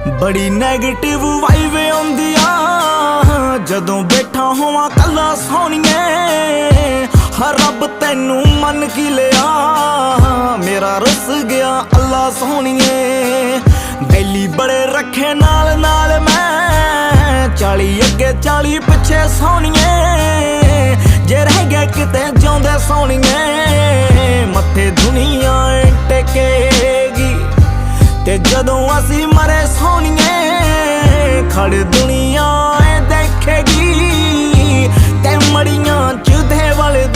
बड़ी negative vibe आउंदी आ जदों बैठा होवां कल्ला सोहणीए। हर रब तैनू मन की लिया मेरा रुस गया अल्लाह सोहणीए। बैली बड़े रखे नाल नाल मैं 40 अगे 40 पिछे सोहणीए। जे रह गया किते जिउंदे सोहणीए मत्थे दुनिया टेकेगी ते जदों असी मरे सोहणीए खड़ दुनिया देखेगी ते मड़ियां